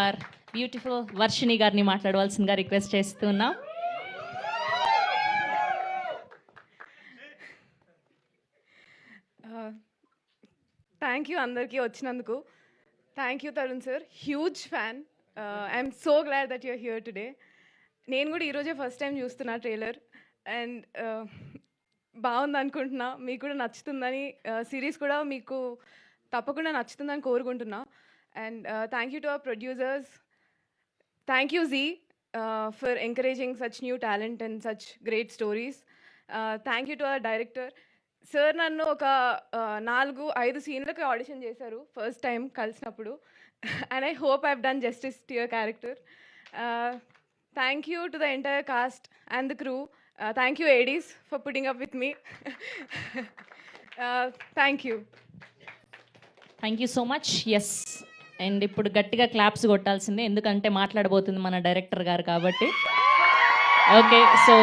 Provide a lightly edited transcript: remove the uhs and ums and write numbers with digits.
Are beautiful Varshini గారిని మాట్లాడవలసిందిగా request చేస్తున్నాం. థ్యాంక్ యూ అందరికీ వచ్చినందుకు. Thank you Tarun sir, huge fan. I'm so glad that you're here today. నేను కూడా ఈరోజే ఫస్ట్ టైం చూస్తున్నా ట్రైలర్ అండ్ బాగుంది అనుకుంటున్నా, మీకు కూడా నచ్చుతుందని, సిరీస్ కూడా మీకు తప్పకుండా నచ్చుతుందని కోరుకుంటున్నా. And thank you to our producers. Thank you Zee for encouraging such new talent and such great stories. Thank you to our director sir. నన్ను ఒక 4-5 సీన్లకి ఆడిషన్ చేశారు ఫస్ట్ టైం కలిసినప్పుడు. And I hope I have done justice to your character. Thank you to the entire cast and the crew. Thank you ADs for putting up with me. Thank you. Thank you so much. Yes, and ఇప్పుడు గట్టిగా claps కొట్టాల్సిందే, ఎందుకంటే మాట్లాడబోతుంది మన director గారు కాబట్టి. Okay, so